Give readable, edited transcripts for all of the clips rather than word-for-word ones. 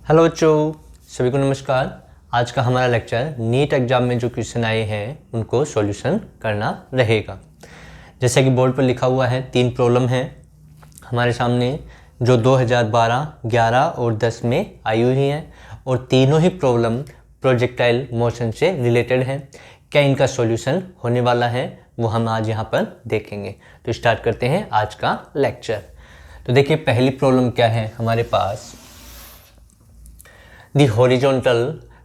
Hello बच्चों, सभी को नमस्कार। आज का हमारा लेक्चर नीट एग्जाम में जो क्वेश्चन आए हैं उनको सॉल्यूशन करना रहेगा। जैसा कि बोर्ड पर लिखा हुआ है, 3 प्रॉब्लम हैं हमारे सामने जो 2012, 11 और 10 में आई हुई हैं और तीनों ही प्रॉब्लम प्रोजेक्टाइल मोशन से रिलेटेड हैं। क्या इनका सॉल्यूशन होने वाला है वो हम आज यहाँ पर देखेंगे। तो स्टार्ट करते हैं आज का लेक्चर। तो देखिए, पहली प्रॉब्लम क्या है हमारे पास। The horizontal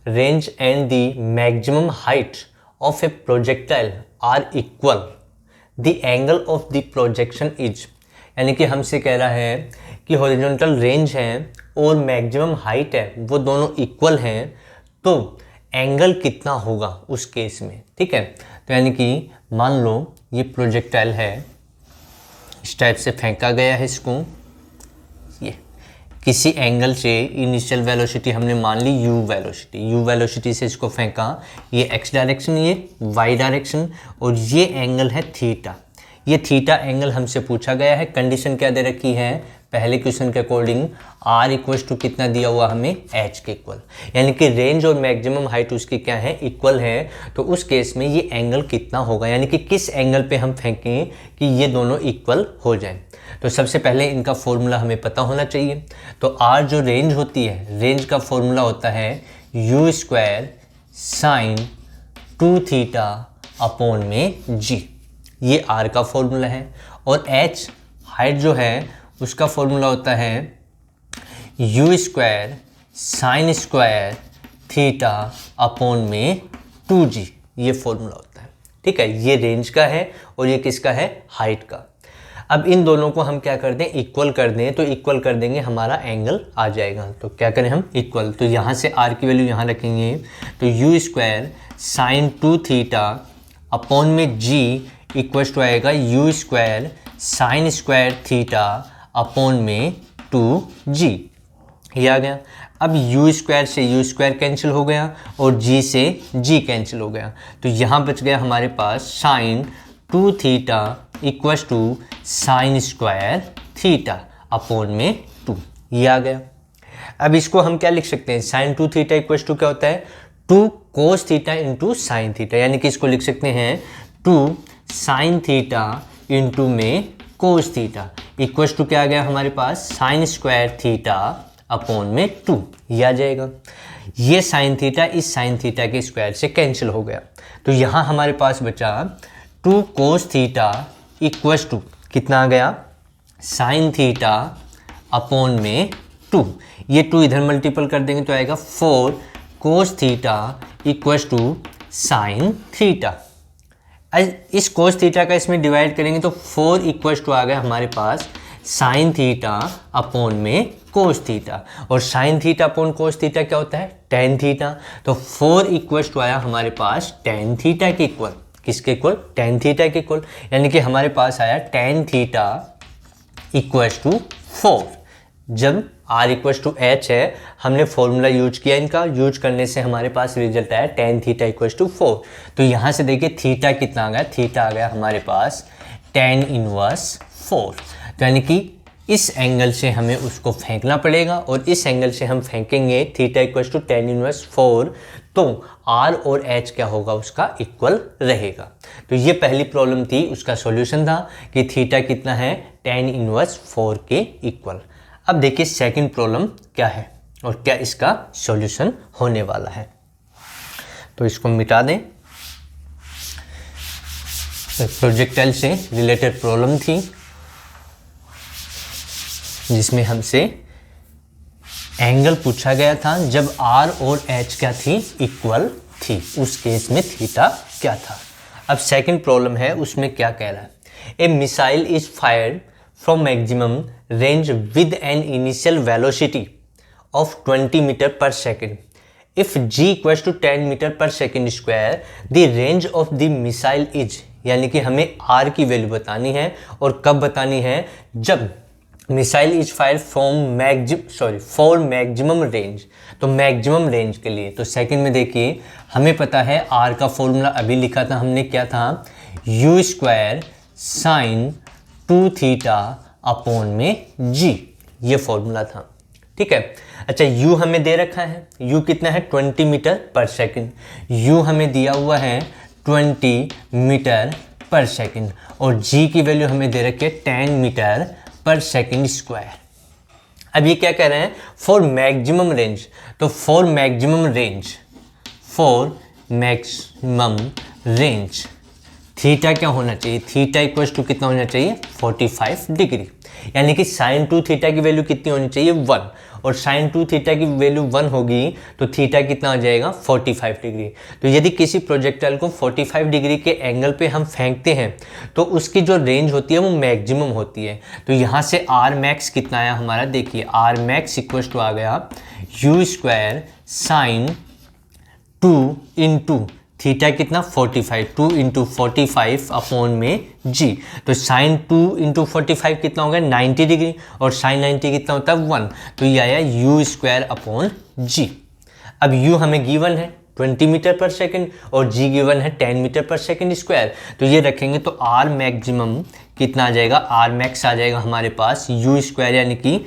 range and the maximum height of a projectile are equal. The angle of the projection is, यानी कि हमसे कह रहा है कि हॉरिजॉन्टल रेंज है और मैक्सिमम हाइट है, वो दोनों इक्वल हैं, तो एंगल कितना होगा उस केस में। ठीक है, तो यानी कि मान लो ये प्रोजेक्टाइल है, इस टाइप से फेंका गया है इसको, ये किसी एंगल से इनिशियल वेलोसिटी हमने मान ली यू वेलोसिटी से इसको फेंका। ये एक्स डायरेक्शन, ये वाई डायरेक्शन, और ये एंगल है थीटा। ये थीटा एंगल हमसे पूछा गया है। कंडीशन क्या दे रखी है पहले क्वेश्चन के अकॉर्डिंग, आर इक्वल टू कितना दिया हुआ हमें, एच के इक्वल, यानी कि रेंज और मैक्सिमम हाइट उसकी क्या है, इक्वल है। तो उस केस में ये एंगल कितना होगा, यानी कि किस एंगल पे हम फेंकें कि ये दोनों इक्वल हो जाएं। तो सबसे पहले इनका फॉर्मूला हमें पता होना चाहिए। तो आर जो रेंज होती है, रेंज का फॉर्मूला होता है you square sine 2 theta upon में जी, ये आर का फॉर्मूला है। और एच हाइट जो है उसका फॉर्मूला होता है you square sine square theta upon में 2g, ये फॉर्मूला होता है। ठीक है, ये रेंज का है और ये किसका है, हाइट का। अब इन दोनों को हम क्या कर दें, इक्वल कर दें। तो इक्वल कर देंगे, हमारा एंगल आ जाएगा। तो क्या करें हम, इक्वल। तो यहाँ से आर की वैल्यू यहाँ रखेंगे, तो you square sine 2 theta upon में जी इक्वल टू आएगा you square sine square theta upon में 2g, ये आ गया। अब यू स्क्वायर से यू स्क्वायर कैंसिल हो गया और g से g कैंसिल हो गया। तो यहाँ बच गया हमारे पास sine 2 theta equal to sine square theta upon में 2, ये आ गया। अब इसको हम क्या लिख सकते हैं, साइन 2 थीटा इक्वल टू क्या होता है, 2 cos theta into sine theta, यानी कि इसको लिख सकते हैं 2 साइन थीटा इंटू में कोस थीटा इक्वल टू क्या आ गया हमारे पास, साइन स्क्वायर थीटा अपॉन में 2, ये आ जाएगा। ये साइन थीटा इस साइन थीटा के स्क्वायर से कैंसिल हो गया। तो यहाँ हमारे पास बचा 2 कोस थीटा इक्वल टू कितना आ गया, साइन थीटा अपॉन में 2। ये 2 इधर मल्टीपल कर देंगे तो आएगा 4 cos theta equal to sine theta. इस कोस थीटा का इसमें डिवाइड करेंगे तो 4 इक्वल टू आ गया हमारे पास साइन थीटा अपॉन में कोस थीटा। और sine theta upon cos theta क्या होता है, टेन थीटा। तो 4 इक्वल टू आया हमारे पास टेन थीटा के इक्वल, किसके इक्वल, टेन थीटा के इक्वल, यानी कि हमारे पास आया टेन थीटा इक्वल टू 4। जब r इक्वल टू एच है, हमने फॉर्मूला यूज किया, इनका यूज करने से हमारे पास रिजल्ट आया टेन थीटा इक्वल टू 4। तो यहाँ से देखिए थीटा कितना आ गया, थीटा आ गया हमारे पास टेन इनवर्स 4। तो यानी कि इस एंगल से हमें उसको फेंकना पड़ेगा और इस एंगल से हम फेंकेंगे theta equal to tan inverse 4, तो r और h क्या होगा, उसका इक्वल रहेगा। तो ये पहली प्रॉब्लम थी, उसका सॉल्यूशन था कि थीटा कितना है, टेन इनवर्स 4 के इक्वल। अब देखिए सेकंड प्रॉब्लम क्या है और क्या इसका सॉल्यूशन होने वाला है। तो इसको मिटा दें। प्रोजेक्टाइल से रिलेटेड प्रॉब्लम थी जिसमें हमसे एंगल पूछा गया था जब r और h क्या थी, इक्वल थी, उस केस में थीटा क्या था। अब सेकंड प्रॉब्लम है, उसमें क्या कह रहा है, a missile is fired from maximum range with an initial velocity of 20 meter per second. If g equals to 10 meter per second square, the range of the missile is, यानी कि हमें r की वैल्यू बतानी है और कब बतानी है, जब missile is fire for maximum range. तो मैक्सिमम रेंज के लिए, तो सेकंड में देखिए हमें पता है r का फॉर्मूला अभी लिखा था हमने, क्या था, you square sine 2 theta upon में g, ये फॉर्मूला था। ठीक है। अच्छा u हमें दे रखा है, u कितना है 20 मीटर पर सेकंड, u हमें दिया हुआ है 20 मीटर पर सेकंड और g की वैल्यू हमें दे रखी है 10 मीटर पर सेकंड स्क्वायर। अब ये क्या कह रहे हैं, फॉर मैक्सिमम रेंज, तो फॉर मैक्सिमम रेंज थीटा क्या होना चाहिए, थीटा इक्वल्स टू कितना होना चाहिए 45 डिग्री, यानी कि साइन 2 थीटा की वैल्यू कितनी होनी चाहिए 1, और साइन 2 थीटा की वैल्यू 1 होगी तो थीटा कितना आ जाएगा 45 डिग्री। तो यदि किसी प्रोजेक्टाइल को 45 डिग्री के एंगल पे हम फेंकते हैं तो उसकी जो रेंज होती है वो मैक्सिमम होती है। तो यहाँ से आर मैक्स कितना आया हमारा, देखिए आर मैक्स इक्वल्स टू आ गया you square sine 2 into theta कितना 45, 2 इंटू 45 अपॉन में जी, तो साइन 2 इंटू 45 कितना हो गया 90 डिग्री, और साइन 90 कितना होता है 1, तो ये आया यू स्क्वायर अपॉन जी। अब यू हमें गिवन है 20 मीटर पर सेकंड और जी गिवन है 10 मीटर पर सेकंड स्क्वायर, तो ये रखेंगे तो आर मैक्सिमम कितना आ जाएगा, आर मैक्स आ जाएगा हमारे पास यू स्क्वायर यानी कि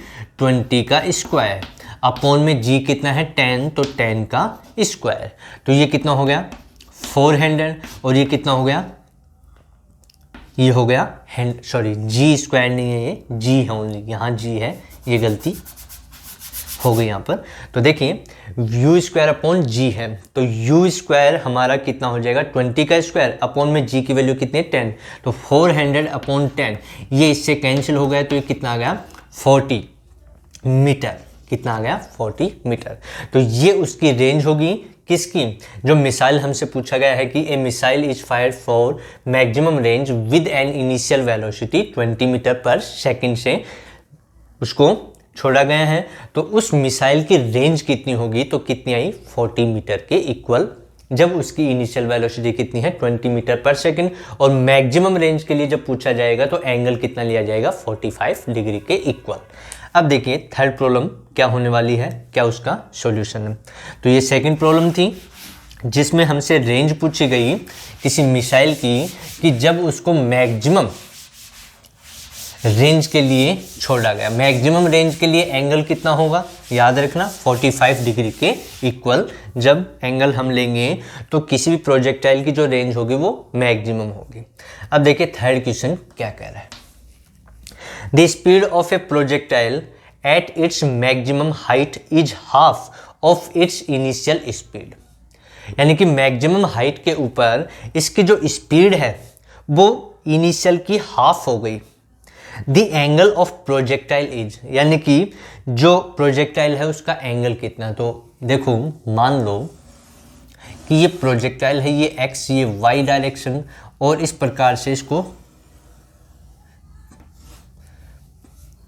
20 का स्क्वायर अपॉन में जी कितना है 10, तो 10 का स्क्वायर, तो ये कितना हो गया 400, और ये कितना हो गया, ये हो गया सॉरी जी स्क्वायर नहीं है, ये जी है ओनली, यहाँ जी है, ये गलती हो गई यहाँ पर। तो देखिए यू स्क्वायर अपॉन जी है, तो यू स्क्वायर हमारा कितना हो जाएगा 20 का स्क्वायर अपॉन में जी की वैल्यू कितनी है 10, तो 400 अपॉन 10, ये इससे कैंसिल हो गया, तो ये कितना आ गया 40 मीटर, कितना आ गया 40 मीटर। तो ये उसकी रेंज होगी किसकी, जो मिसाइल हमसे पूछा गया है कि a missile is fired for maximum range with an initial velocity 20 metre per second से उसको छोड़ा गया है, तो उस मिसाइल की रेंज कितनी होगी, तो कितनी आई 40 मीटर के इक्वल, जब उसकी इनिशियल वेलोसिटी कितनी है 20 मीटर पर सेकंड, और मैक्सिमम रेंज के लिए जब पूछा जाएगा तो एंगल कितना लिया जाएगा 45 डिग्री के इक्वल। अब देखिए थर्ड प्रॉब्लम क्या होने वाली है, क्या उसका सॉल्यूशन है। तो ये सेकंड प्रॉब्लम थी जिसमें हमसे रेंज पूछी गई किसी मिसाइल की कि जब उसको मैक्सिमम रेंज के लिए छोड़ा गया, मैक्सिमम रेंज के लिए एंगल कितना होगा, याद रखना 45 डिग्री के इक्वल जब एंगल हम लेंगे तो किसी भी प्रोजेक्टाइल की जो रेंज होगी वो मैक्सिमम होगी। अब देखिए थर्ड क्वेश्चन क्या कह रहा है, The speed of a projectile at its maximum height is half of its initial speed, यानी कि मैक्सिमम हाइट के ऊपर इसकी जो स्पीड है वो इनिशियल की हाफ हो गई। The angle of projectile is, यानी कि जो प्रोजेक्टाइल है उसका एंगल कितना, तो देखो मान लो कि ये प्रोजेक्टाइल है, ये x ये y डायरेक्शन, और इस प्रकार से इसको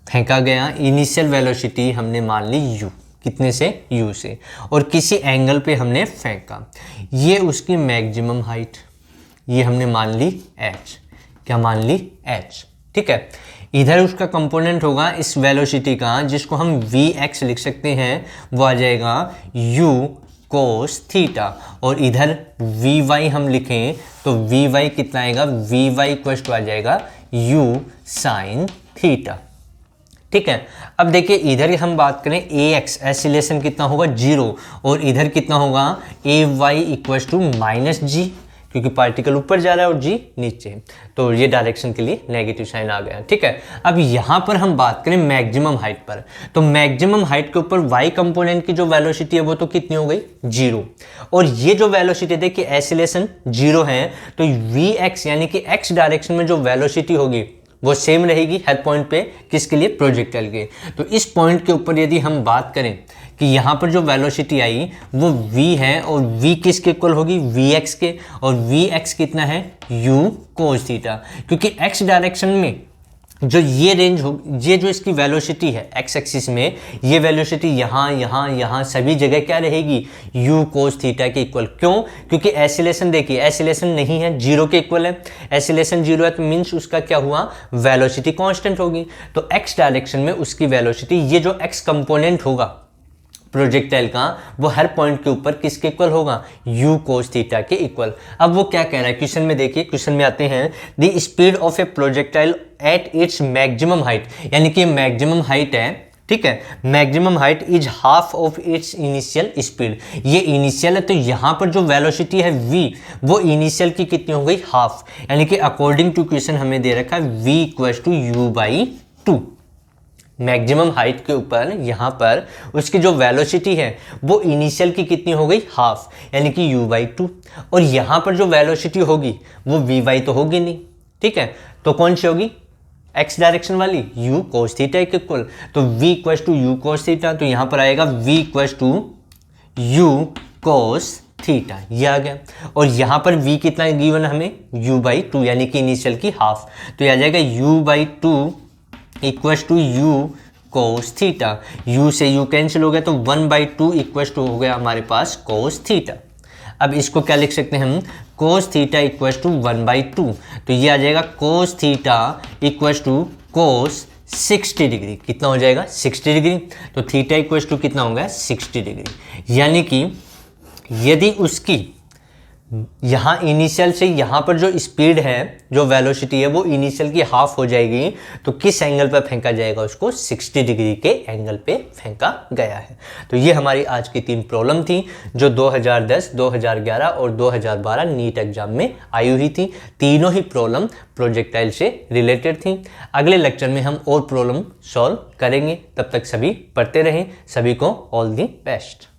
फेंका गया, इनिशियल वेलोसिटी हमने मान ली u, कितने से u से, और किसी एंगल पे हमने फेंका, ये उसकी मैक्सिमम हाइट, ये हमने मान ली h, क्या मान ली h, ठीक है। इधर उसका कंपोनेंट होगा इस वेलोसिटी का जिसको हम vx लिख सकते हैं, वो आ जाएगा u cos थीटा, और इधर vy हम लिखें तो vy कितना आएगा, vy इक्वल्स टू आ जाएगा u sin थीटा, ठीक है। अब देखिए इधर हम बात करें ax एसिलेशन कितना होगा 0, और इधर कितना होगा ay इक्वल्स टू माइनस जी, क्योंकि पार्टिकल ऊपर जा रहा है और जी नीचे, तो ये डायरेक्शन के लिए नेगेटिव साइन आ गया, ठीक है। अब यहाँ पर हम बात करें मैक्सिमम हाइट पर, तो मैक्सिमम हाइट के ऊपर y कंपोनेंट की जो वेलोसिटी है वो तो कितनी हो गई 0, और ये जो वेलोसिटी देखिए एसिलेशन 0 है, तो vx यानी कि x डायरेक्शन में जो वेलोसिटी होगी वो सेम रहेगी हर पॉइंट पे, किसके लिए प्रोजेक्टाइल के। तो इस पॉइंट के ऊपर यदि हम बात करें कि यहाँ पर जो वेलोसिटी आई वो v है, और v किसके इक्वल होगी vx के, और vx कितना है u cos थीटा, क्योंकि x डायरेक्शन में जो ये रेंज हो, ये जो इसकी वेलोसिटी है x एक्सिस में, ये वेलोसिटी यहाँ यहाँ यहाँ सभी जगह क्या रहेगी u cos थीटा के इक्वल। क्यों, क्योंकि एसिलेशन देखिए एसिलेशन नहीं है 0 के इक्वल है, एसिलेशन 0 है तो मीन्स उसका क्या हुआ वेलोसिटी कांस्टेंट होगी, तो x डायरेक्शन में उसकी वेलोसिटी, ये जो x कंपोनेंट होगा प्रोजेक्टाइल का वो हर पॉइंट के ऊपर किसके इक्वल होगा u cos थीटा के इक्वल। अब वो क्या कह रहा है क्वेश्चन में, देखिए क्वेश्चन में आते हैं the speed of A projectile at its maximum height, यानी कि मैक्सिमम हाइट है, ठीक है, maximum height is half of its initial speed, ये इनिशियल है तो यहाँ पर जो वेलोसिटी है v, वो इनिशियल की कितनी हो गई, हाफ, यानी कि अकॉर्डिंग टू क्वेश्चन हमें दे रखा है v equals to u by two. Maximum height के ऊपर यहाँ पर उसकी जो वेलोसिटी है वो इनिशियल की कितनी हो गई, हाफ, यानी कि u बाई टू, और यहाँ पर जो वेलोसिटी होगी वो v बाई तो होगी नहीं, ठीक है, तो कौन सी होगी, x डायरेक्शन वाली, u cos थीटा के इक्वल, तो v equals to u cos theta, तो यहाँ पर आएगा v equals to u cos theta, ये आ गया। और यहाँ पर v कितना गिवन हमें, u बाई टू, यानी कि इनिशियल की हाफ, तो ये आ जाएगा u by two equals to u cos theta, u से u कैंसिल हो गया तो 1/2 इक्वल्स टू हो गया हमारे पास कोस थीटा। अब इसको क्या लिख सकते हैं हम, कोस थीटा इक्वल्स टू 1/2, तो ये आ जाएगा cos theta equals to cos 60 degree, कितना हो जाएगा 60 डिग्री, तो थीटा इक्वल्स टू कितना होगा 60 डिग्री, यानी कि यदि उसकी यहाँ इनिशियल से यहाँ पर जो स्पीड है, जो वेलोसिटी है वो इनिशियल की हाफ हो जाएगी, तो किस एंगल पर फेंका जाएगा उसको, 60 डिग्री के एंगल पे फेंका गया है। तो ये हमारी आज की 3 प्रॉब्लम थी जो 2010, 2011 और 2012 नीट एग्जाम में आई हुई थी। तीनों ही प्रॉब्लम प्रोजेक्टाइल से रिलेटेड थी। अगले लेक्चर में हम और प्रॉब्लम सॉल्व करेंगे, तब तक सभी पढ़ते रहें। सभी को ऑल दी बेस्ट।